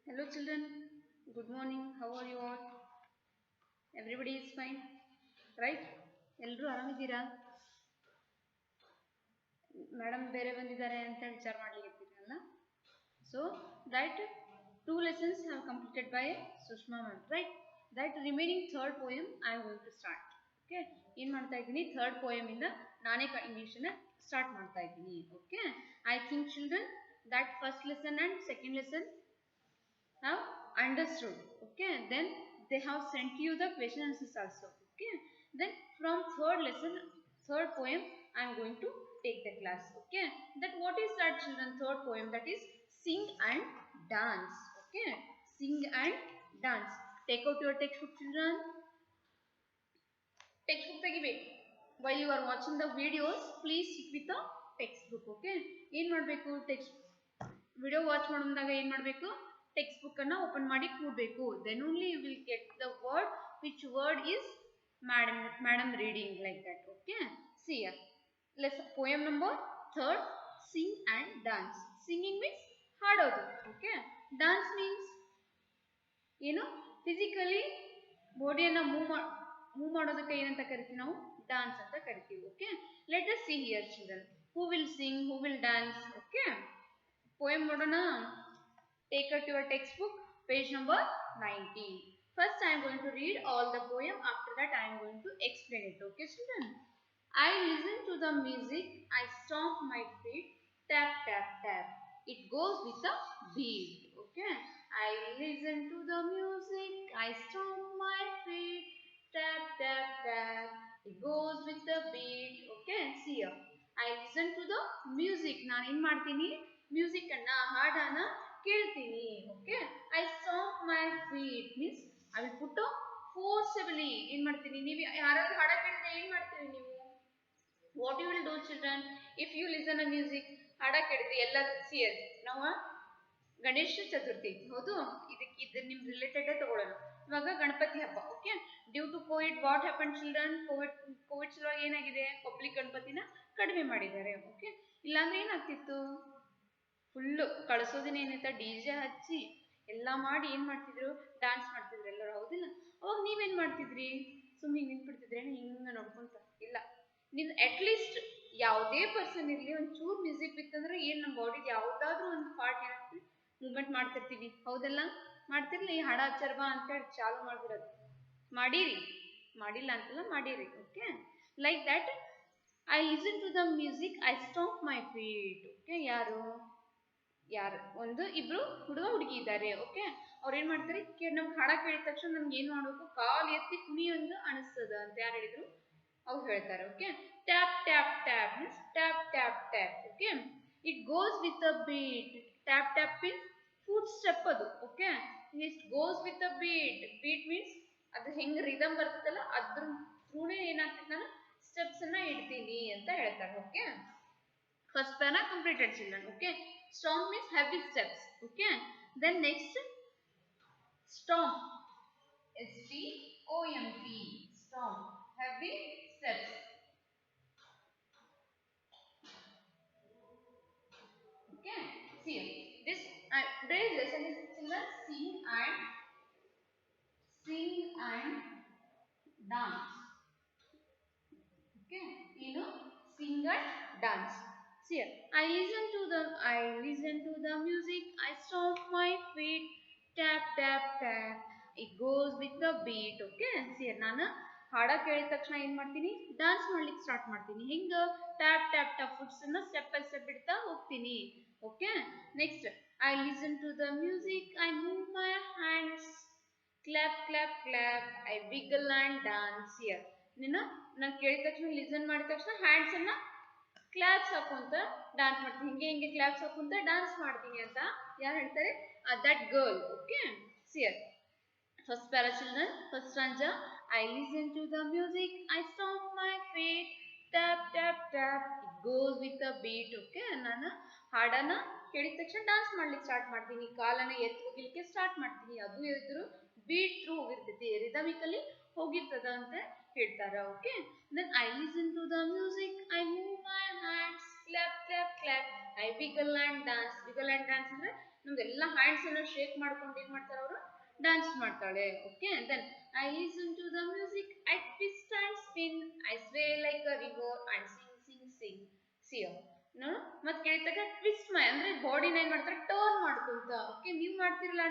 Hello children, good morning. How are you all? Everybody is fine, right? ಎಲ್ಲರೂ ಆರಾಮಿದ್ದೀರಾ? Madam ಬೇರೆ ಬಂದಿದ್ದಾರೆ ಅಂತ ವಿಚಾರ ಮಾಡ್ಲಿಕ್ಕಿದ್ದೀರಲ್ಲ. So that two lessons have completed by Sushma ma'am, right? That remaining third poem I am going to start. Okay? ಏನು ಮಾಡ್ತಾ ಇದ್ದೀನಿ third poem ಇಂದ ನಾನೇ English ನ start ಮಾಡ್ತಾ ಇದ್ದೀನಿ. Okay? I think children that first lesson and second lesson have understood. Okay, then they have sent you the question answers also. Okay, then from third lesson, third poem, I am going to take the class. Okay, that what is that children? Third poem, that is sing and dance. Okay, sing and dance. Take out your textbook children. Textbook ತೆಗಿಬೇಕು. While you are watching the videos, please sit with the textbook. Okay, ಏನು ಮಾಡಬೇಕು text video watch ಮಾಡುವಾಗ ಏನು ಮಾಡಬೇಕು text book ಅನ್ನು open ಮಾಡಿ ಕೂಡಬೇಕು then only you will get the word which word is madam reading like that. Okay, see here, let's poem number third, sing and dance. Singing means ಹಾಡೋದು. Okay, dance means ಏನು physically ಬಾಡಿಯನ್ನು move ಮಾಡೋದಕ್ಕೆ ಏನಂತ ಕರಿತೀವಿ ನಾವು dance ಅಂತ ಕರಿತೀವಿ. Okay, let us see here children, who will Singh, who will dance. Okay, poem ನೋಡೋಣ. Take out your textbook, page number 19. First I am going to read all the poem, after that I am going to explain it. Okay children, I listen to the music, I stomp my feet, tap tap tap, it goes with the beat. Okay, I listen to the music, I stomp my feet, tap tap tap, it goes with the beat. Okay, see here, I listen to the music, ನಾನು ಏನು ಮಾಡ್ತೀನಿ music ಅನ್ನ ಹಾಡನ್ನ ಕೇಳ್ತೀನಿ. Okay, I stamp my feet means I will put forcibly ಏನು ಮಾಡ್ತೀನಿ. ನೀವು ಯಾರಾದ್ರೂ ಹಾಡ ಕೇಳಿದ್ರೆ ಏನು ಮಾಡ್ತೀರಿ ನೀವು? What you will do children if you listen a music? ಹಾಡ ಕೇಳಿದ್ರಿ ಎಲ್ಲ ಸಿಯರ್ ನಾವು ಗಣೇಶ ಚತುರ್ಥಿ, ಹೌದು, ಇದು ನಿಮ್ ರಿಲೇಟೆಡ್ ತಗೊಳ್ಳೋಣ. ಇವಾಗ ಗಣಪತಿ ಹಬ್ಬ. Okay, due to Covid what happen children? Covid ಸಲುವಾಗಿ ಏನಾಗಿದೆ, ಪಬ್ಲಿಕ್ ಗಣಪತಿನ ಕಡಿಮೆ ಮಾಡಿದ್ದಾರೆ. ಓಕೆ, ಇಲ್ಲಾಂದ್ರೆ ಏನಾಗ್ತಿತ್ತು, ಫುಲ್ಲು ಕಳಿಸೋದಿನ ಏನೈತ ಡಿ ಜೆ ಹಚ್ಚಿ ಎಲ್ಲ ಮಾಡಿ ಏನು ಮಾಡ್ತಿದ್ರು, ಡ್ಯಾನ್ಸ್ ಮಾಡ್ತಿದ್ರು ಎಲ್ಲರೂ, ಹೌದಿಲ್ಲ? ಅವಾಗ ನೀವೇನು ಮಾಡ್ತಿದ್ರಿ, ಸುಮ್ಮನೆ ನಿಂತ್ಬಿಡ್ತಿದ್ರೆ ಹಿಂಗೆ ನೋಡ್ಕೊಂತ? ಇಲ್ಲ, ನೀನು ಅಟ್ಲೀಸ್ಟ್ ಯಾವುದೇ ಪರ್ಸನ್ ಇರಲಿ ಒಂಚೂರು ಮ್ಯೂಸಿಕ್ ಬಿತ್ತಂದ್ರೆ ಏನು ನಮ್ಮ ಬಾಡಿಗೆ ಯಾವುದಾದ್ರೂ ಒಂದು ಪಾರ್ಟ್ ಏನಾಗ್ತದೆ ಮೂವ್ಮೆಂಟ್ ಮಾಡ್ತಿರ್ತೀವಿ, ಹೌದಲ್ಲ? ಮಾಡ್ತಿರ್ಲಿ, ಈ ಹಾಡ ಹಚ್ಚರ್ ಬಾ ಅಂತೇಳಿ ಚಾಲು ಮಾಡ್ಬಿಡೋದು. ಮಾಡಿರಿ, ಮಾಡಿಲ್ಲ ಅಂತಲ್ಲ, ಮಾಡಿರಿ. Okay, like that I listen to the music, I stamp my feet. Okay, ಯಾರು ಒಂದು ಇಬ್ರು ಹುಡುಗ ಹುಡುಗಿ ಇದ್ದಾರೆ. ಓಕೆ, ಅವ್ರು ಏನ್ ಮಾಡ್ತಾರೆ, ನಮ್ಗೆ ಹಾಡ ಕೇಳಿದ ತಕ್ಷಣ ನಮ್ಗೆ ಏನ್ ಮಾಡ್ಬೇಕು, ಕಾಲ್ ಎತ್ತಿ ಕುಣಿಯೊಂದು ಅನಿಸ್ತದ ಅಂತ ಯಾರು ಹೇಳಿದ್ರು, ಅವ್ರು ಹೇಳ್ತಾರೆ. Okay, tap tap tap means tap tap tap. Okay, it goes with a beat. Tap tap means foot step ಅದು. Okay, it goes with a beat. Beat means ಅದು ಹೆಂಗ್ ರಿದಮ್ ಬರ್ತದಲ್ಲ ಅದ್ರ ಥ್ರೂನೇ ಏನಾಗ್ತದೆ, ನಾನು ಸ್ಟೆಪ್ಸ್ ಅನ್ನ ಇಡ್ತೀನಿ ಅಂತ ಹೇಳ್ತಾರೆ. Okay, first para completed children. Okay, stomp means heavy steps. Okay, then next stomp, STOMP, stomp, heavy steps. Okay, see this today's lesson is children sing and dance. Okay, you know, sing and dance. See here, I listen to the music, I stomp my feet, tap tap tap, it goes with the beat. Okay, see here, ನಾನು ಹಾಡ ಕೇಳಿದ ತಕ್ಷಣ ಏನು ಮಾಡ್ತೀನಿ, dance ಮಾಡ್ಲಿಕ್ಕೆ start ಮಾಡ್ತೀನಿ. ಹಿಂಗೆ tap tap tap foots ಅನ್ನ ಸ್ಟೆಪ್ ಬೈ ಸ್ಟೆಪ್ ಬಿಡ್ತಾ ಹೋಗ್ತೀನಿ. Okay, next I listen to the music, I move my hands, clap clap clap, I wiggle and dance. Here ನೀನು ನಾನು ಕೇಳಿದ ತಕ್ಷಣ ಲಿಸನ್ ಮಾಡಿದ ತಕ್ಷಣ ಹ್ಯಾಂಡ್ಸ್ ಅನ್ನ ಕ್ಲಾಪ್ಸ್ ಹಾಕೊಂತ ಡ್ಯಾನ್ಸ್ ಮಾಡ್ತೀನಿ. ಹಿಂಗೆ ಹಿಂಗೆ ಕ್ಲಾಪ್ಸ್ ಹಾಕೊಂತ ಡ್ಯಾನ್ಸ್ ಮಾಡ್ತೀನಿ ಅಂತ ಯಾರು ಹೇಳ್ತಾರೆ? That girl. Okay, see here first para children, first stanza. I listen to the music, I stamp my feet, tap tap tap, it goes with a beat. Okay, ನಾನು ಹಾಡನ್ನ ಕೇಳಿದ ತಕ್ಷಣ ಡ್ಯಾನ್ಸ್ ಮಾಡ್ಲಿಕ್ಕೆ ಸ್ಟಾರ್ಟ್ ಮಾಡ್ತೀನಿ, ಕಾಲನ್ನ ಎತ್ತು ಹೋಗ್ಲಿಕ್ಕೆ ಸ್ಟಾರ್ಟ್ ಮಾಡ್ತೀನಿ. ಅದು ಎದ್ರು ಬೀಟ್ ಥ್ರೂ ಹೋಗಿರ್ತೈತಿ, ರಿದಮಿಕಲಿ ಹೋಗಿರ್ತದ ಅಂತ ಹೇಳ್ತಾರ. Okay, then I listen to the music, I move my hands, clap clap clap, I wiggle and dance. Wiggle and dance ಅಂದ್ರೆ ನಮ್ದೆಲ್ಲ ಹ್ಯಾಂಡ್ಸ್ ಅನ್ನ ಶೇಕ್ ಮಾಡ್ಕೊಂಡು ಏನ್ ಮಾಡ್ತಾರೆ ಅವರು ಡ್ಯಾನ್ಸ್ ಮಾಡ್ತಾಳೆ. Okay then I listen to the music I twist and spin I sway like a river and sing see here ನೋಡು ಮತ್ತೆ ಕೇಳಿದಾಗ ಟ್ವಿಸ್ಟ್ ಮೈ ಅಂದ್ರೆ ಬಾಡಿನ ಏನ್ ಮಾಡ್ತಾರೆ ಟರ್ನ್ ಮಾಡ್ಕೊಳ್ತ. ಓಕೆ ನೀವು ಮಾಡ್ತಿರಲ್ಲ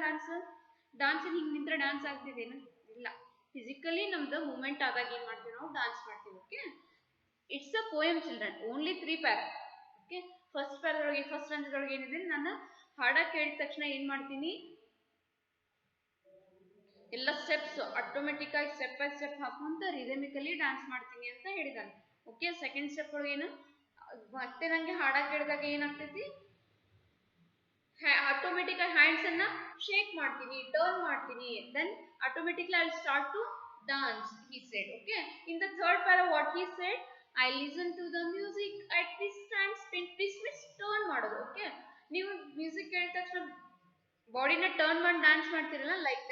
ಡಾನ್ಸ್ ಹಿಂಗ್ ನಿಂತ್ರೆ ಡಾನ್ಸ್ ಆಗ್ತಿದೇನು ಇಲ್ಲ, ಫಿಸಿಕಲಿ ನಮ್ದು ಮೂವ್ಮೆಂಟ್ ಆದಾಗ ಏನ್ ಮಾಡ್ತೀವಿ ನಾವು ಡಾನ್ಸ್ ಮಾಡ್ತೀವಿ. Okay it's a poem children only 3 para. Okay first ಪ್ಯಾರದೊಳಗೆ ಫಸ್ಟ್ ಸ್ಟ್ಯಾಂಡರ್ಡ್ ಏನಿದೆ ನಾನು ಹಾಡ ಕೇಳಿದ ತಕ್ಷಣ ಏನ್ ಮಾಡ್ತೀನಿ ಎಲ್ಲ ಸ್ಟೆಪ್ಸ್ ಆಟೋಮೆಟಿಕ್ ಆಗಿ ಸ್ಟೆಪ್ ಬೈ ಸ್ಟೆಪ್ ಹಾಕೊಂತ ರಿದಮಿಕಲಿ ಡಾನ್ಸ್ ಮಾಡ್ತೀನಿ ಅಂತ ಹೇಳಿದಾನೆ. ಓಕೆ ಸೆಕೆಂಡ್ ಸ್ಟೆಪ್ ಒಳಗೆ ಏನು ಮತ್ತೆ ನಂಗೆ ಹಾಡ ಕೇಳಿದಾಗ ಏನಾಗ್ತೈತಿ ಆಟೋಮೆಟಿಕ್ ಆಗಿ ಹ್ಯಾಂಡ್ಸ್ ಅನ್ನ ಶೇಕ್ ಮಾಡ್ತೀನಿ ಟರ್ನ್ ಮಾಡ್ತೀನಿ then automatically I start to dance he said. Okay in the third para what he said I listen to the music I twist and spin twist means turn ಮಾಡೋದು. Okay ನೀವು music ಕೇಳಿದ ತಕ್ಷಣ ಬಾಡಿನ turn ಮಾಡಿ dance ಮಾಡ್ತಿರಲ್ಲ like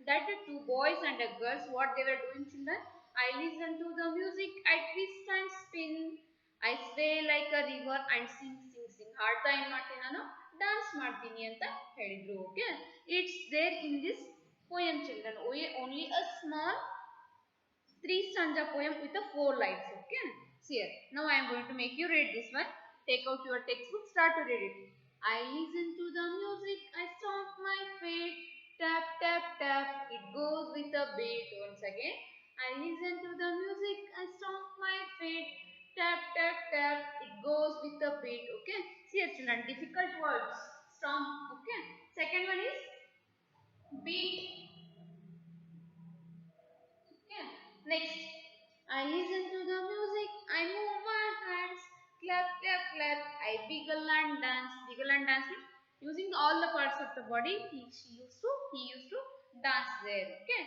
that two boys and a girls what they were doing children I listen to the music I twist and spin I sway like a river and sing ಹಾಡ್ತಾ ಏನ್ ಮಾಡ್ತೀನಿ ನಾನು dance ಮಾಡ್ತೀನಿ ಅಂತ ಹೇಳಿದ್ರು. Okay it's there in this poem children only a small 3 stanza poem with a 4 lines. Okay see here now I am going to make you read this one. Take out your textbook, start to read it. I listen to the music I stomp my feet tap tap tap it goes with a beat. Once again I listen to the music I stomp my feet tap tap tap it goes with a beat. Okay see here children difficult words stomp. Okay second one is beat. Okay next I listen to the music I move my hands clap clap clap I wiggle and dance means using all the parts of the body he used to dance there. Okay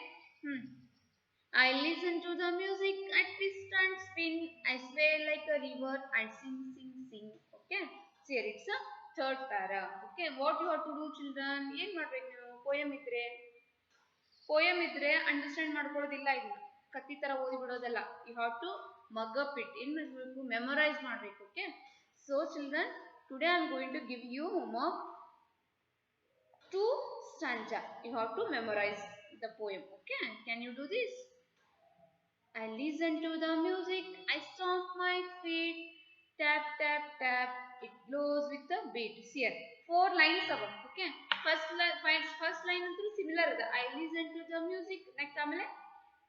I listen to the music I twist and spin I sway like a river and sing. Okay see here it's a third para. Okay what you have to do children ಏನ್ ಮಾಡ್ಬೇಕು ನೀವು poem ಇದ್ರೆ understand ಮಾಡ್ಕೊಳ್ಳೋದಿಲ್ಲ, ಇದನ್ನ ಕತ್ತಿ ತರ ಓದಿ ಬಿಡೋದಲ್ಲ. You have to mug up it ಏನ್ ಮಾಡಬೇಕು ಮೆಮೊರೈಸ್ ಮಾಡಬೇಕು. Okay so children today I am going to give you homework 2 stanza. You have to memorize the poem. Okay can you do this? I listen to the music I stomp my feet tap tap tap it blows with the beat. See here 4 lines ava. Okay first line ಅಂತೂ similar ಇದೆ. I listen to the music next ಆಮೇಲೆ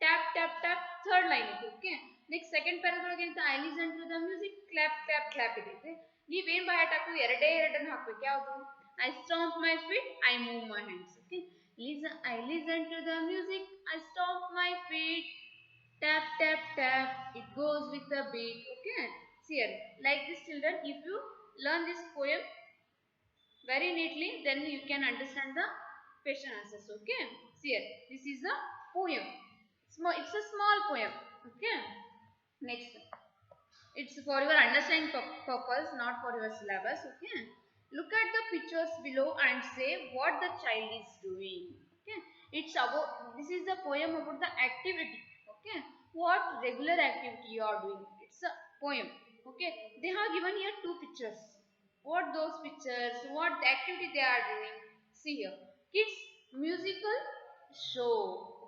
tap tap tap third line ಇದೆ. Okay next second ಪ್ಯಾರಾದೊಳಗೆ ಅಂತ I listen to the music clap clap clap ಇದೆ. ನೀವೇನ್ by hot ಹಾಕ್ಬೇಕು ಎರಡನ್ನು ಹಾಕ್ಬೇಕು. ಯಾವುದು I stomp my feet I move my hands. Okay I listen to the music I stomp my feet tap tap tap it goes with the beat. Okay see here like this children if you learn this poem very neatly then you can understand the question answers. Okay see here this is a poem it's a small poem. Okay next it's for your understanding purpose not for your syllabus. Okay look at the pictures below and say what the child is doing. Okay it's about this is the poem about the activity. Okay what regular activity you are doing, it's a poem. Okay they have given here 2 pictures. What those pictures, what activity they are doing? See here kids musical show.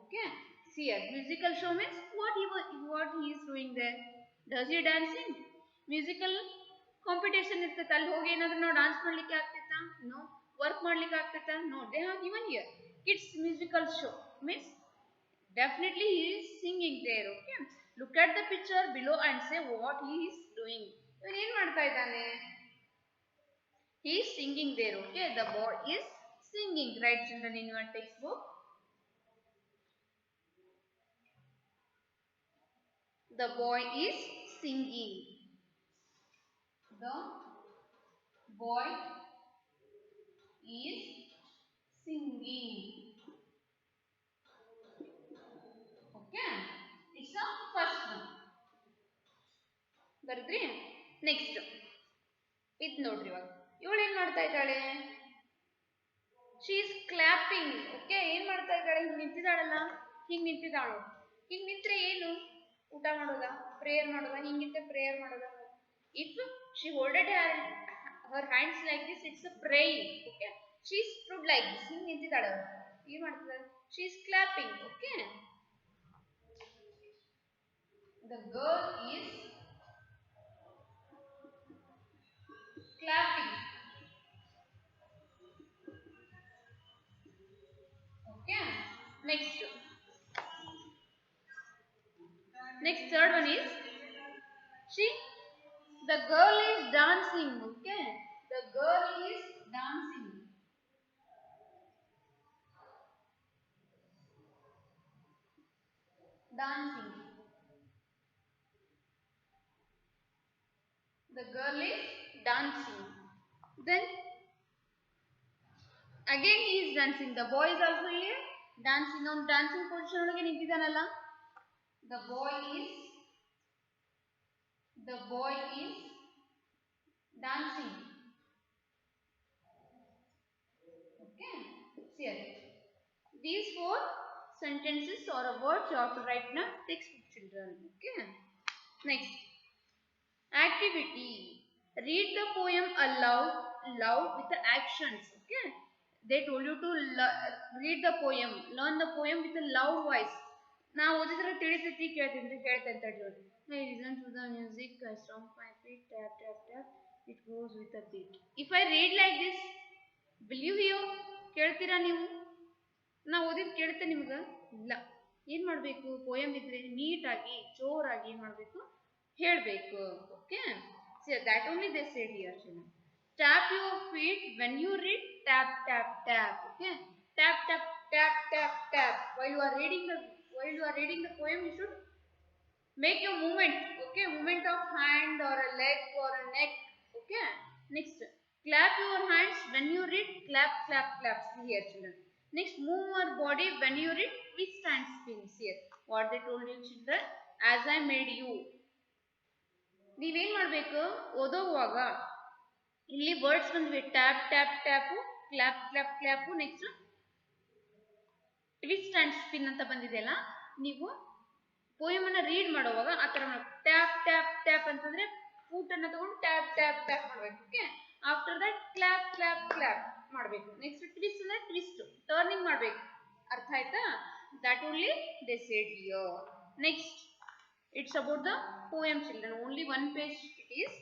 Okay see here musical show means what he is doing there. Does he dancing? musical competition ಇರ್ತೈತೆ ಅಲ್ಲಿ ಹೋಗಿ ಏನಾದ್ರೂ ನಾವು dance ಮಾಡ್ಲಿಕ್ಕೆ ಆಗ್ತೈತಾ? No. Work ಮಾಡ್ಲಿಕ್ಕೆ ಆಗ್ತೈತಾ? No. They have given here kids musical show means definitely he is singing there. Okay look at the picture below and say what he is doing. ಇವನು ಏನು ಮಾಡ್ತಾ ಇದ್ದಾನೆ? He is singing there. Okay the boy is singing. Write children in your textbook the boy is singing. The boy is singing. Okay it's the first one. ಬರದ್ರಿ next ಇದು ನೋಡ್ರಿ ಇವಾಗ ಇವಳು ಏನ್ ಮಾಡ್ತಾ ಇದ್ದಾಳೆ? She is clapping. ಓಕೆ ಏನ್ ಮಾಡ್ತಾ ಇದ್ದಾಳೆ? ಹಿಂಗ್ ನಿಂತಿದ್ದಾಳಲ್ಲ, ಹಿಂಗ್ ನಿಂತಿದ್ದಾಳು. ಹಿಂಗ್ ನಿಂತ್ರೆ ಏನು? ಊಟ ಮಾಡೋದಾ, ಪ್ರೇಯರ್ ಮಾಡೋದಾ? ಹಿಂಗಿಂತ ಪ್ರೇಯರ್ ಮಾಡೋದಾ? If she holded her hands like this it's a praying. Okay she like this. ಹಿಂಗೆ ನಿಂತಿದ್ದಾಳೆ, ಏನು ಮಾಡ್ತಿದ್ದಾಳೆ? She is clapping. Okay, the girl is clapping. Okay, next third one is the girl is dancing. Okay, the girl is dancing. The girl is dancing. Then again he is dancing. The boy is also here dancing. On dancing position ಒಳಗೆ ನಿಂತಿದ್ದಾನಲ್ಲ. The boy is dancing. Okay, here these 4 sentences or a words you have to write in a textbook, children. Okay, next activity. Read the poem aloud with the actions. Okay, they told you to read the poem, learn the poem with a loud voice. Now ಓದಿದ್ರೆ ತಿಳಿತೈತಿ, ಕೇಳ್ತೇನೆ ತಡಿ. I listen to the music, I stomp my feet, tap tap tap, it goes with a beat. If I read like this, will you hear? ಕೇಳ್ತೀರಾ ನೀವು? ನಾ ಓದಿದ್ ಕೇಳ್ತೆ ನಿಮ್ಗೆ? ಇಲ್ಲ. ಏನು ಮಾಡಬೇಕು? ಪೋಯಮ್ ಇದ್ರೆ ನೀಟಾಗಿ ಜೋರಾಗಿ ಏನು ಮಾಡಬೇಕು? ಹೇಳಬೇಕು. Okay, so that only they said here, children. Tap your feet when you read, tap tap tap. Okay, tap tap tap tap tap. While you are reading the poem, you should make your movement. Okay, movement of hand or a leg or a neck. Okay, next clap your hands when you read, clap clap clap. See here, children. Next, move your body when you read, twist and spin. Here what they told you, children, as I made you. ನೀವೇನ್ ಮಾಡಬೇಕು? ಓದೋವಾಗ ಇಲ್ಲಿ words ಬಂದ್ವಿ, tap tap tap, clap clap clap, next twist and spin ಅಂತ ಬಂದಿದೆಯಲ್ಲ. ನೀವು poem ಅನ್ನ read ಮಾಡುವಾಗ ಆ ತರ ಟ್ಯಾಪ್ ಟ್ಯಾಪ್ ಟ್ಯಾಪ್ ಅಂತಂದ್ರೆ ಫೂಟ್ ಅನ್ನ ತಗೊಂಡು ಟ್ಯಾಪ್ ಟ್ಯಾಪ್ ಟ್ಯಾಪ್ ಮಾಡ್ಬೇಕು. Okay, after that clap clap clap ಮಾಡಬೇಕು. ನೆಕ್ಸ್ಟ್ ಟ್ವಿಸ್ಟ್ ಅಂದ್ರೆ ಟ್ವಿಸ್ಟ್, ಟರ್ನಿಂಗ್ ಮಾಡಬೇಕು. ಅರ್ಥ ಆಯ್ತಾ? That only they said here. Next, it's about the poem, children. Only one page it is.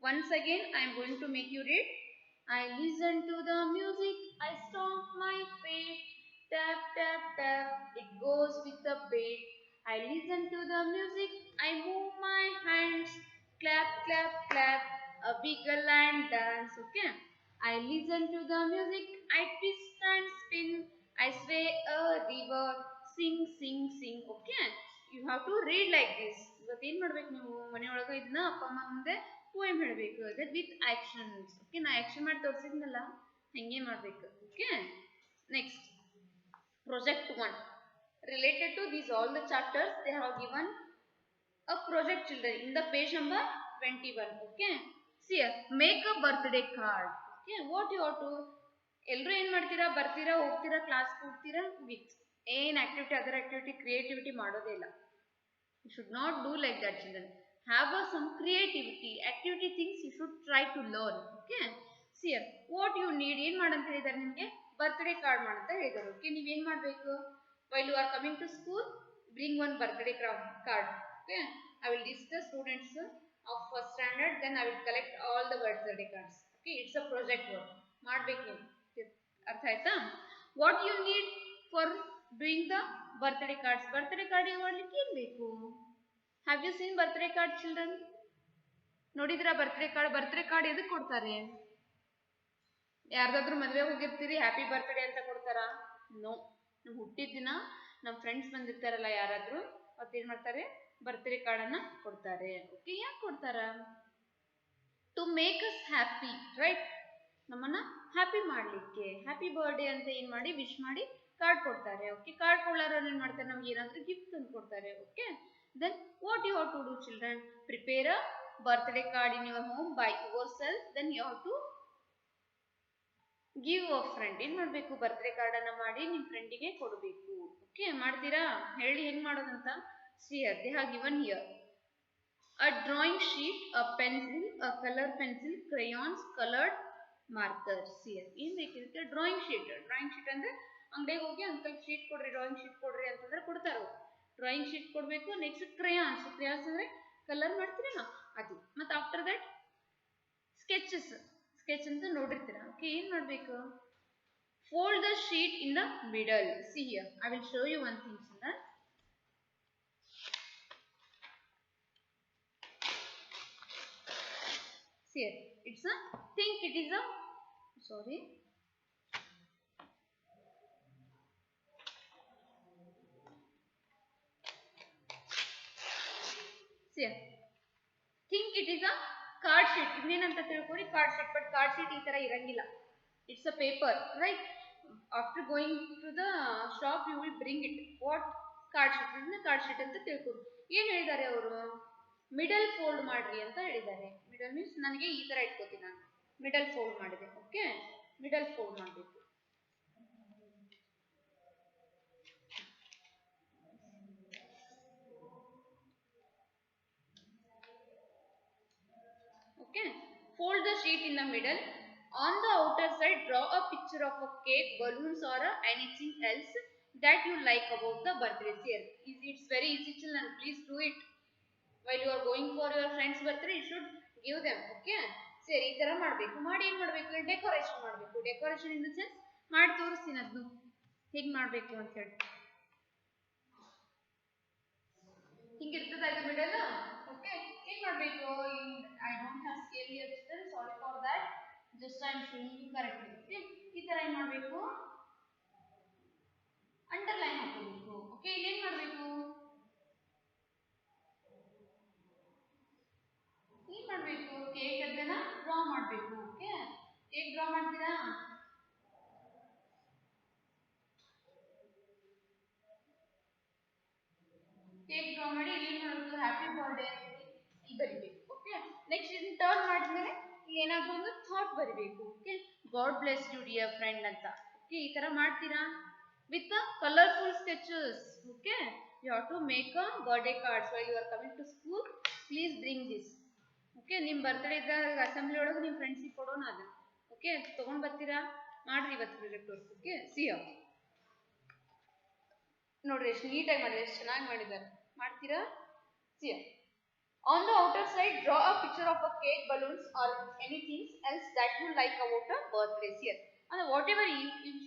Once again I am going to make you read. I listen to the music, I stomp my feet, tap tap tap, it goes with the beat. I listen to the music, I move my hands, clap clap clap, a wiggle and dance. Okay, I listen to the music, I twist and spin, I sway a river, sing sing sing. Okay, you have to read like this. ಇವತ್ತು ಏನು ಮಾಡ್ಬೇಕು? ನೀವು ಮನೆಯೊಳಗೆ ಇದನ್ನ ಅಪ್ಪ ಅಮ್ಮ ಮುಂದೆ poem ಹೇಳಬೇಕು, ಅದೇ ವಿತ್ ಆಕ್ಷನ್ಸ್. ಓಕೆ, ನಾ ಆಕ್ಷನ್ ಮಾಡಿ ತೋರಿಸಿದ್ನಲ್ಲ, ಹಂಗೆ ಮಾಡಬೇಕು. Okay, next project 1 related to these all the chapters. They have given a project, children, in the page number 21. Okay, see here, make a birthday card. Okay, what you have to, ಎಲ್ಲರೂ ಏನು ಮಾಡ್ತೀರಾ? ಬರ್ತೀರಾ, ಹೋಗ್ತೀರಾ, class ಹೋಗ್ತೀರಾ, with ಏನ್ activity, other activity, creativity ಮಾಡೋದೇ ಇಲ್ಲ. You should not do like that, children. Have some creativity, activity things you should try to learn. Okay, see here, what you need, ಏನು ಮಾಡಂತ ಹೇಳಿದ್ದಾರೆ ನಿಮಗೆ? ಬರ್ತ್ಡೇ ಕಾರ್ಡ್ ಮಾಡಂತ ಹೇಳಿದ್ದಾರೆ. ಓಕೆ, ನೀವೇನು ಮಾಡಬೇಕು? while you are coming to school, bring one birthday card. Okay, I will list the students of first standard, then I will collect all the birthday cards. Okay, it's a project work. ಮಾಡಬೇಕು ನೀವು. ಅರ್ಥ ಆಯ್ತಾ? what you need for doing the birthday cards? birthday card ಮಾಡ್ಲಿಕ್ಕೆ ಏನು ಬೇಕು? have you seen birthday card, children? ನೋಡಿದ್ರಾ birthday card ಎದಕ್ಕೆ ಕೊಡ್ತಾರೆ? ಯಾರ್ದಾದ್ರೂ ಮದುವೆ ಹೋಗಿರ್ತೀರಿ, ಹ್ಯಾಪಿ ಬರ್ತ್ಡೇ ಅಂತ ಕೊಡ್ತಾರಾ? ನೋ, ನಮ್ಮ ಹುಟ್ಟಿದ ದಿನ ನಮ್ಮ ಫ್ರೆಂಡ್ಸ್ ಬಂದಿರ್ತಾರಲ್ಲ ಯಾರಾದ್ರೂ, ಅವತ್ತೇನು ಮಾಡ್ತಾರೆ? ಬರ್ತ್ಡೇ ಕಾರ್ಡನ್ನು ಕೊಡ್ತಾರೆ. ಓಕೆ, ಯಾಕೆ ಕೊಡ್ತಾರ? To make us happy, right? ನಮ್ಮನ್ನ ಹ್ಯಾಪಿ ಮಾಡಲಿಕ್ಕೆ, ಹ್ಯಾಪಿ ಬರ್ಡೇ ಅಂತ ಏನು ಮಾಡಿ ವಿಶ್ ಮಾಡಿ ಕಾರ್ಡ್ ಕೊಡ್ತಾರೆ. ಓಕೆ, ಕಾರ್ಡ್ ಕೊಳ್ಳೋರು ಏನು ಮಾಡ್ತಾರೆ? ನಮ್ಗೆ ಏನಾದರೂ ಗಿಫ್ಟ್ ತಂದು ಕೊಡ್ತಾರೆ. Okay, then what you have to do, children? Prepare a birthday card in your home by your self. Then you have to give a friend. ಏನು ಮಾಡಬೇಕು? ಬರ್ತ್ಡೇ ಕಾರ್ಡನ್ನು ಮಾಡಿ ನಿಮ್ಮ ಫ್ರೆಂಡಿಗೆ ಕೊಡಬೇಕು. ಓಕೆ, ಮಾಡ್ತೀರಾ? ಹೇಳಿ ಹೆಂಗೆ ಮಾಡೋದಂತ. See here, they have given here a drawing sheet, a pencil, a color pencil, crayons, colored markers here ಏನು ಬೇಕಿರುತ್ತೆ ಡ್ರಾಯಿಂಗ್ ಶೀಟ್ ಅಂದ್ರೆ ಅಂಗಡಿಗೆ ಹೋಗಿ ಅಂಕಲ್ ಶೀಟ್ ಕೊಡ್ರಿ ಡ್ರಾಯಿಂಗ್ ಶೀಟ್ ಕೊಡ್ರಿ ಅಂತಂದ್ರೆ ಕೊಡ್ತಾರೆ ಡ್ರಾಯಿಂಗ್ ಶೀಟ್ ಕೊಡಬೇಕು ನೆಕ್ಸ್ಟ್ ಕ್ರೇಯಾನ್ಸ್ ಅಂದ್ರೆ ಕಲರ್ ಮಾಡ್ತೀರಲ್ಲ ಅದು ಮತ್ತು ಆಫ್ಟರ್ ದಟ್ ಸ್ಕೆಚ್ ಅಂತ ನೋಡಿರ್ತೀರ ಓಕೆ ಏನು ಮಾಡಬೇಕು fold the sheet in the middle. See here, I will show you one thing, children. See here, it's a think it is a sorry. See here, think it is a card sheet. ಇನ್ನೇನಂತ ತಿಳ್ಕೊಳ್ಳಿ card sheet but card sheet ಈ ತರ ಇರಂಗಿಲ್ಲ. It's a paper, right? After going to the shop, you will bring it. What card sheet? ಇದನ್ನ card sheet ಅಂತ ತಿಳ್ಕೊಳ್ಳಿ. ಏನು ಹೇಳಿದ್ದಾರೆ ಅವರು ಮಿಡಲ್ ಫೋಲ್ಡ್ ಮಾಡ್ರಿ ಅಂತ ಹೇಳಿದ್ದಾರೆ. ಮಿಡಲ್ ಮೀನ್ಸ್ ನನಗೆ ಈ ತರ ಇಟ್ಕೋತೀನಿ ನಾನು ಮಿಡಲ್ ಫೋಲ್ಡ್ ಮಾಡಿದೆ. ಓಕೆ ಮಿಡಲ್ ಫೋಲ್ಡ್ ಮಾಡಬೇಕು. Okay, fold the sheet in the middle. On the outer side, draw a picture of a cake, balloons, or anything else that you like about the birthday. Here, it's very easy, children. Please do it. While you are going for your friend's birthday, you should give them. Okay. ಸರಿ ಈ ತರ ಮಾಡಬೇಕು. ಮಾಡಿ ಏನು ಮಾಡಬೇಕು decoration ಮಾಡಬೇಕು. Decoration in the sense ಮಾಡಿ ತೋರಿಸ್ತೀನಿ ಅದನ್ನು ಹೇಗೆ ಮಾಡಬೇಕು ಅಂತ ಹೇಳಿ. ಹಿಂಗಿರ್ತದ ಇದು ಮಿಡಲ್. ಓಕೆ ಏನು ಮಾಡಬೇಕು I don't have scale here children sorry for that just I am showing you correctly. Okay ಈ ತರ ಏನು ಮಾಡಬೇಕು ಅಂಡರ್ಲೈನ್ ಹಾಕೋಬೇಕು. ಓಕೆ ಇಲ್ಲಿ ಏನು ಮಾಡಬೇಕು ಏನು ಮಾಡಬೇಕು ಕೇಕ್ ಅದನ್ನ ಡ್ರಾ ಮಾಡಬೇಕು. ಓಕೆ ಕೇಕ್ ಡ್ರಾ ಮಾಡ್ತೀರಾ ಕೇಕ್ ಡ್ರಾ ಮಾಡಿ ಇಲ್ಲಿ ಏನು ಮಾಡಬೇಕು ಹ್ಯಾಪಿ ಬರ್ಡೇ ಇಲ್ಲಿ ಬರಿಬೇಕು. ಓಕೆ ನೆಕ್ಸ್ಟ್ ಇದನ್ನ ಟರ್ನ್ ಮಾಡಿದ್ಮೇಲೆ ಇಲ್ಲಿ ಏನಾದರೂ ಒಂದು ಥಾಟ್ ಬರಿಬೇಕು. Okay God bless you dear friend ಅಂತ. ಓಕೆ ಈ ತರ ಮಾಡ್ತೀರಾ with the colorful sketches. Okay you have to make a birthday cards while you are coming to school. Please bring this. Okay ನಿಮ್ಮ ಬರ್ತ್ಡೇ ಇದ್ದಾಗ assembly ಒಳಗೆ ನಿಮ್ಮ ಫ್ರೆಂಡ್ಸಿಗೆ ಕೊಡೋಣ ಅದನ್ನ. ಓಕೆ ತಗೊಂಡು ಬರ್ತೀರಾ ಮಾಡ್ರಿ ಇವತ್ತು ಪ್ರಾಜೆಕ್ಟ್ ವರ್ಕ್. ಓಕೆ ಸಿ ನೋಡ್ರಿ ಎಷ್ಟು ನೀಟಾಗಿ ಮಾಡಿದ್ರೆ ಎಷ್ಟು ಚೆನ್ನಾಗಿ ಮಾಡಿದ್ದಾರೆ ಮಾಡ್ತೀರಾ. C on the outer side draw a picture of a cake, balloons, or anything else that you like about a birthday. Here and whatever if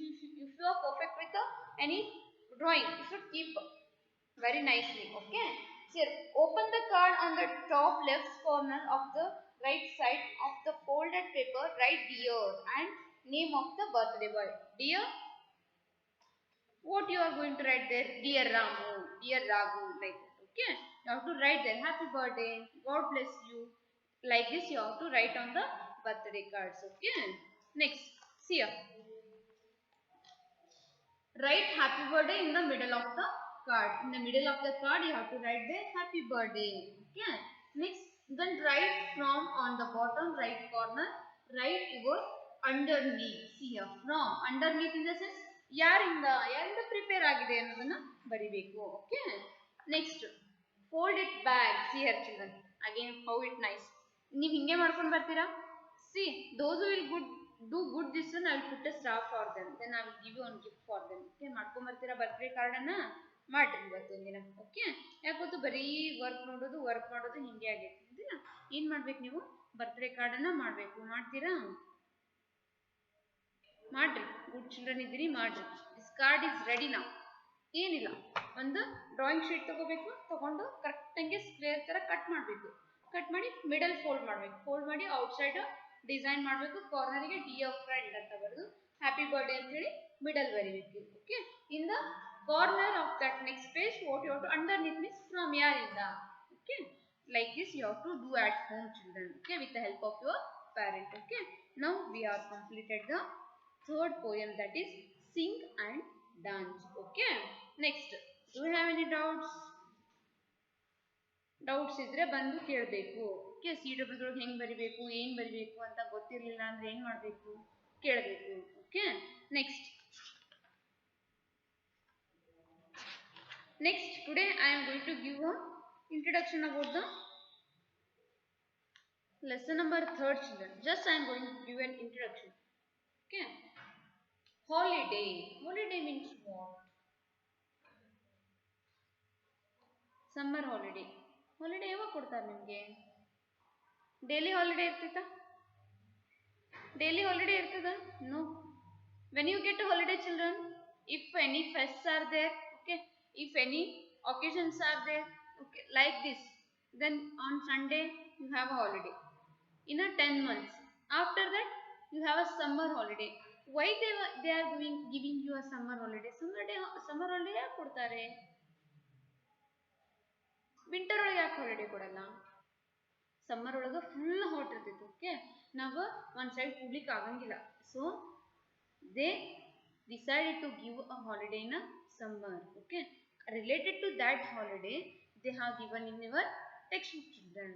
you are perfect with any drawing you should keep very nicely. Okay here open the card on the top left corner of the right side of the folded paper. Write dear and name of the birthday boy. Dear what you are going to write there? Dear Ramu, dear Raghu, like that. Okay you have to write there happy birthday, God bless you, like this you have to write on the birthday cards. Okay next see here write happy birthday in the middle of the card. In the middle of the card you have to write there happy birthday. Okay next then write from on the bottom right corner write your underneath. See here from underneath in the sense ಯಾರಿಂದ prepare ಆಗಿದೆ ಅನ್ನೋದನ್ನ ಬರಿಬೇಕು. Okay next fold it back. See here children again how it nice. ನೀವು ಹಿಂಗೆ ಮಾಡ್ಕೊಂಡು ಬರ್ತೀರಾ. C those will do good this one I will put a star for them, then I will give you one gift for them. Okay ಮಾಡ್ಕೊಂಡು ಬರ್ತೀರಾ birthday card ಅನ್ನ ಮಾಡ್ರಿ ಇವತ್ತೊಂದು ದಿನ. ಓಕೆ ಯಾಕೊತ್ತು ಬರೀ ವರ್ಕ್ ಮಾಡೋದು ಹಿಂಗೆ ಆಗೈತಿ. ಏನು ಮಾಡ್ಬೇಕು ನೀವು ಬರ್ತ್ಡೇ ಕಾರ್ಡ್ ಅನ್ನ ಮಾಡಬೇಕು. ಮಾಡ್ತೀರಾ ಮಾಡ್ರಿ ಗುಡ್ ಚಿಲ್ಡ್ರನ್ ಇದ್ದೀರಿ ಮಾಡ್ರಿ. This card is ready now. ಏನಿಲ್ಲ ಒಂದು ಡ್ರಾಯಿಂಗ್ ಶೀಟ್ ತಗೋಬೇಕು. ತಗೊಂಡು ಕರೆಕ್ಟಂಗೆ ಸ್ಕ್ವೇರ್ ತರ ಕಟ್ ಮಾಡಬೇಕು. ಕಟ್ ಮಾಡಿ ಮಿಡಲ್ ಫೋಲ್ಡ್ ಮಾಡಬೇಕು. ಫೋಲ್ಡ್ ಮಾಡಿ ಔಟ್ಸೈಡ್ ಡಿಸೈನ್ ಮಾಡಬೇಕು. ಕಾರ್ನರ್ಗೆ ಡಿಯರ್ ಫ್ರೆಂಡ್ ಅಂತ ಬರೆದು ಹ್ಯಾಪಿ ಬರ್ಡೇ ಅಂತ ಹೇಳಿ ಮಿಡಲ್ ಬರೀಬೇಕು. Okay in the corner of that next page what you have to underneath means from ಯಾರಿಂದ. Okay like this you have to do at home children. Okay with the help of your parent. Okay now we are completed the third poem, that is sing and dance. Okay next do you have any doubts ಇದ್ರೆ ಬಂದು ಕೇಳಬೇಕು. Okay CW ದೊಳಗೆ ಹೆಂಗೆ ಬರಿಬೇಕು ಏನು ಬರಿಬೇಕು ಅಂತ ಗೊತ್ತಿರಲಿಲ್ಲ ಅಂದ್ರೆ ಏನು ಮಾಡಬೇಕು ಕೇಳಬೇಕು. Okay next today I am going to give a introduction about the Lesson number 3rd, children. Just I am going to give an introduction. Okay. Holiday. Holiday means what? Summer holiday. Holiday ಯಾವಾಗ ಕೊಡ್ತಾರೆ ನಿಮಗೆ? Daily holiday ಇರ್ತೈತಾ? Daily holiday ಇರ್ತದ? No. When you get a holiday, children, if any fests are there, okay, if any occasions are there, okay, like this, then on Sunday you have a holiday. In a 10 months. After that, you have a summer holiday. Why they are giving you a summer holiday? Summer holiday ಯಾಕೆ ಕೊಡ್ತಾರೆ? Winter ಒಳಗೆ ಯಾಕೆ holiday ಕೊಡಲ್ಲ? Summer ಒಳಗೆ full hot ಇರ್ತೈತಿ. Okay, ನಾವು ಒಂದು side ಕೂಡ್ಲಿಕ್ಕೆ ಆಗಂಗಿಲ್ಲ. So they decided to give a holiday in a summer. Okay, related to that holiday they have given in your textbook, children.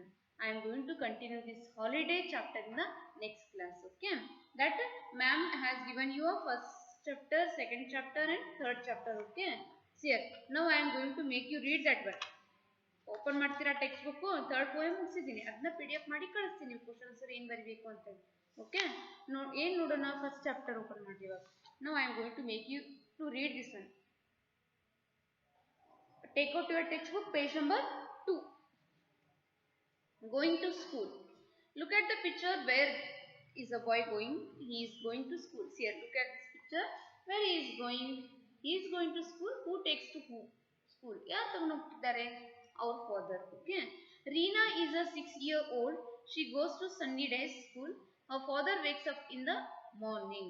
I am going to continue this holiday chapter in the next class. Okay, that ma'am has given you a first chapter, second chapter and third chapter. Okay, see here, now I am going to make you read that one. Open ಮಾಡ್ತೀರಾ text book? Third poem ಮುಗಿಸಿದ್ದೀನಿ, ಅದನ್ನ PDF ಮಾಡಿ ಕಳಿಸ್ತೀನಿ, question answer ಏನು ಬರೀಬೇಕು ಅಂತ. Okay, ಏನು ನೋಡೋಣ? First chapter open ಮಾಡಿ ಇವಾಗ. Now I am going to make you to read this one. Take out your text book, page number 2. Going to school. Look at the picture. Where is a boy going? He is going to school. See here, look at this picture. Where he is going? He is going to school. Who takes to who? School. ಯಾರು ತಗೊಂಡು ಹೋಗ್ತಿದ್ದಾರೆ? Our father. Okay. Reena is a 6-year-old. She goes to Sunny Day school. Her father wakes up in the morning.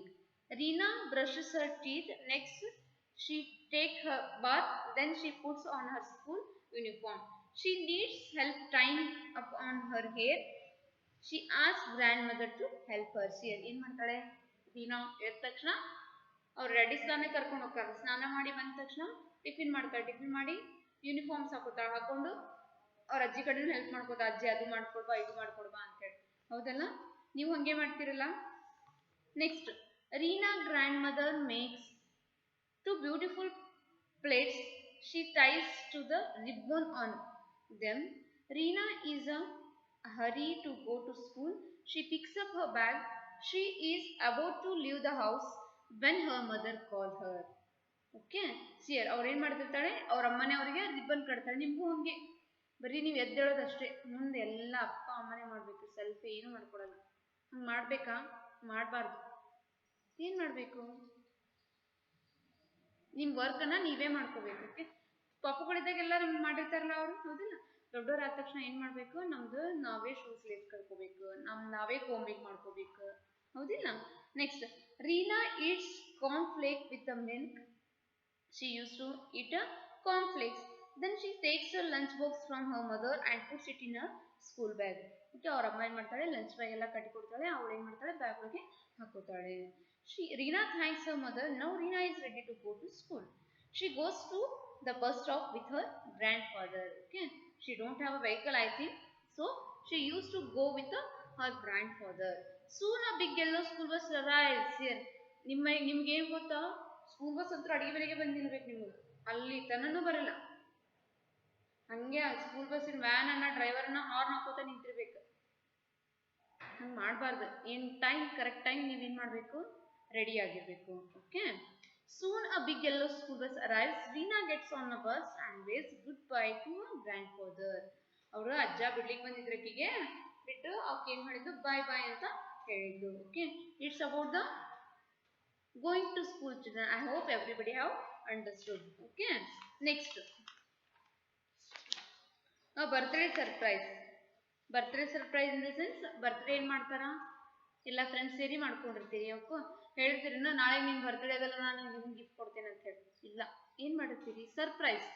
Reena brushes her teeth. Next, she takes her bath. Then she puts on her school uniform. She needs help tying up on her hair. She asks grandmother to help her. See, ಏನು ಮಾಡ್ತಾಳೆ ರೀನಾ? ಎದ್ದ ತಕ್ಷಣ ಅವ್ರು ready ಸ್ನಾನ ಕರ್ಕೊಂಡು ಹೋಗ್ತಾರೆ. ಸ್ನಾನ ಮಾಡಿ ಬಂದ ತಕ್ಷಣ ಟಿಫಿನ್ ಮಾಡ್ತಾಳೆ. ಟಿಫಿನ್ ಮಾಡಿ ಯೂನಿಫಾರ್ಮ್ಸ್ ಹಾಕೊಂಡು ಅವ್ರ ಅಜ್ಜಿ ಕಡೆ ಹೆಲ್ಪ್ ಮಾಡ್ಕೋತಾ, ಅಜ್ಜಿ ಅದು ಮಾಡ್ಕೊಡ್ಬಾ ಇದು ಮಾಡ್ಕೊಡ್ಬಾ ಅಂತೇಳಿ. ಹೌದಲ್ಲ? ನೀವು ಹಂಗೆ ಮಾಡ್ತಿರಲ್ಲ? Next, Reena grand mother makes 2 beautiful plates. She ties to the ribbon on them. Reena is a hurry to go to school. She picks up her bag. She is about to leave the house when her mother calls her. Okay, see here ಅವ್ರು ಏನು ಮಾಡ್ತಿರ್ತಾಳೆ? ಅವ್ರ ಅಮ್ಮನೇ ಅವರಿಗೆ ribbon ಕಟ್ತಾಳೆ. ನಿಮಗೂ ಹಂಗೆ, ಬರೀ ನೀವು ಎದ್ದೇಳೋದಷ್ಟೇ, ಮುಂದೆ ಎಲ್ಲ ಅಪ್ಪ ಅಮ್ಮನೇ ಮಾಡಬೇಕು. ಸೆಲ್ಫಿ ಏನು ಮಾಡ್ಕೊಡಲ್ಲ. ಹಂಗೆ ಮಾಡಬೇಕಾ? ಮಾಡಬಾರ್ದು. ಏನು ಮಾಡಬೇಕು? ನಿಮ್ಮ ವರ್ಕನ್ನು ನೀವೇ ಮಾಡ್ಕೋಬೇಕು. ಓಕೆ, ಪಾಪುಗಳಿದ್ದಾಗೆಲ್ಲ ನಿಮ್ಗೆ ಮಾಡಿರ್ತಾರಲ್ಲ ಅವರು, ಹೌದಿಲ್ಲ? ದೊಡ್ಡವ್ರು ಆದ ತಕ್ಷಣ ಏನು ಮಾಡಬೇಕು? ನಮ್ದು ನಾವೇ ಶೂಸ್ ಲೇಸ್ ಕಳ್ಕೋಬೇಕು, ನಾವೇ ಕೋಂಬಿಂಗ್ ಮಾಡ್ಕೋಬೇಕು, ಹೌದಿಲ್ಲ? Next, Reena eats cornflake with a milk. She used to eat a cornflakes. Then she takes her lunch box from her mother and puts it in her school bag. Okay, ಅವ್ರ ಅಮ್ಮ ಏನು ಮಾಡ್ತಾಳೆ? Lunch bag ಎಲ್ಲ ಕಟ್ಟಿ ಕೊಡ್ತಾಳೆ. ಅವಳು ಏನು ಮಾಡ್ತಾಳೆ? ಬ್ಯಾಗ್ ಒಳಗೆ ಹಾಕೋತಾಳೆ. Reena thanks her mother. Now Reena is ready to go to school. She goes to the bus stop with her grandfather. Okay, she don't have a vehicle, I think, so she used to go with her grandfather. Soon a big yellow school bus arrives. Here, ನಿಮ್ಗೆ ಏನು ಗೊತ್ತಾ? School bus ಅಂತೂ ಅಡಿಗೆ ಮನೆಗೆ ಬಂದು ನಿಲ್ಬೇಕು. ನಿಮಗೆ ಅಲ್ಲಿ ತನೂ ಬರಲ್ಲ. ಹಂಗೆ ಸ್ಕೂಲ್ ಬಸ್ಸಿನ ವ್ಯಾನನ್ನು ಡ್ರೈವರ್ನ ಹಾರ್ನ್ ಹಾಕೋತಾ ನಿಂತಿರ್ಬೇಕು. ಹಂಗೆ ಮಾಡಬಾರ್ದು. ಏನು ಟೈಮ್, ಕರೆಕ್ಟ್ ಟೈಮ್ ನೀವೇನು ಮಾಡಬೇಕು? ರೆಡಿ ಆಗಿರಬೇಕು. Okay, soon a big yellow school bus arrives. Reena gets on a bus and waves goodbye to grandfather. ಅವರು ಅಜ್ಜ ಬಿಡ್ಲಿಕ್ಕೆ ಬಂದಿದ್ರಕ್ಕಿಗೆ ಬಿಟ್ಟು ಅವಕ್ಕೆ ಏನು ಮಾಡಿದ್ದು? ಬಾಯ್ ಬಾಯ್ ಅಂತ ಹೇಳಿದ್ದು. Okay, it's about the going to school, children. I hope everybody have understood. Okay, next, a birthday surprise. Birthday surprise in the sense, birthday ಏನು ಮಾಡ್ತಾರ? ಎಲ್ಲ ಫ್ರೆಂಡ್ಸ್ ಸೇರಿ ಮಾಡ್ಕೊಂಡಿರ್ತೀರಿ. ಓಕೆ, ಹೇಳ್ತೀರಿ ನಾಳೆ ನಿಮ್ಮ ಬರ್ತ್ಡೇ ಅದಲ್ಲ, ನಾನು ನಿಮ್ಗೆ ಗಿಫ್ಟ್ ಕೊಡ್ತೇನೆ ಅಂತ ಹೇಳಿ. ಇಲ್ಲ, ಏನು ಮಾಡಿರ್ತೀರಿ? ಸರ್ಪ್ರೈಸ್.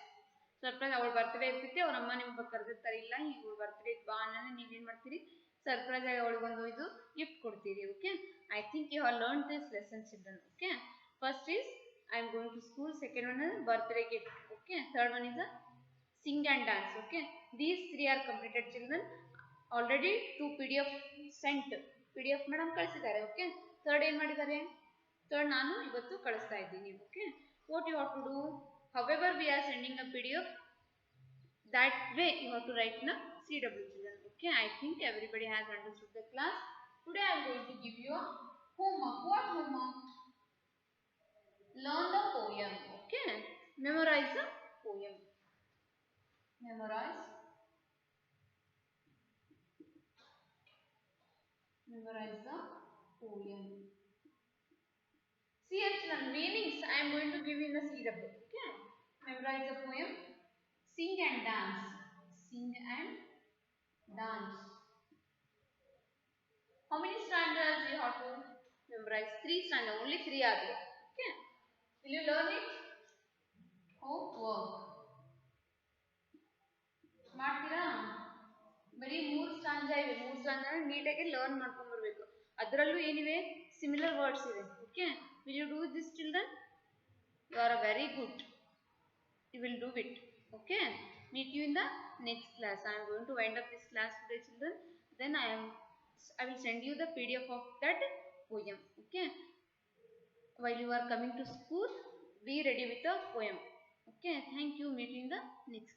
ಅವಳ ಬರ್ತ್ಡೇ ಇರ್ತಿತ್ತು, ಅವ್ರ ಅಮ್ಮ ನಿಮ್ಗೆ ಕರೆದಿರ್ತಾರೆ. ಇಲ್ಲ, ಈಗ ಇವಳು ಬರ್ತ್ಡೇ ಬಾ ಅನ್ನೋದೇ ನೀವೇನು ಮಾಡ್ತೀರಿ? ಸರ್ಪ್ರೈಸ್ ಆಗಿ ಅವಳಿಗೊಂದು ಇದು ಗಿಫ್ಟ್ ಕೊಡ್ತೀರಿ. Okay, I think you have learned this lesson, children. Okay, first is I am going to school. Second one is birthday gift. Okay, third one is a sing and dance. Okay, these 3 are completed, children. Already 2 PDF sent. PDF madam ಕಳಿಸಿದ್ದಾರೆ. Okay, third ಏನು ಮಾಡಿದ್ದಾರೆ? third ನಾನು ಇವತ್ತು ಕಳಿಸ್ತಾ ಇದ್ದೀನಿ. Okay, what you have to do? However we are sending a PDF, that way you have to write in a CW, children. Okay, I think everybody has understood the class. Today I am going to give you a homework. What homework? Learn the poem. Okay, memorize the poem. Memorize the poem. See actually meanings I am going to give in the syllabus. Okay, memorize the poem. Sing and dance. Sing and dance. How many stanzas you have to memorize? 3 stanzas. Only 3 are there. Okay. Will you learn it? Homework. ಮಾಡ್ತೀರಾ ಬರೀ 3 ಸ್ಟಾಂಜಾ ಇವೆ 3 ಸ್ಟಾಂಜಾ ನೀಟಾಗಿ learn ಮಾಡ್ಕೊಂಡು ಬರಬೇಕು ಅದರಲ್ಲೂ ಏನಿವೆ similar words ಇವೆ okay will you do this children you are very good you will do it okay meet you in the next class I am going to wind up this class today children then I will send you the pdf of that poem okay while you are coming to school be ready with the poem okay thank you meet you in the next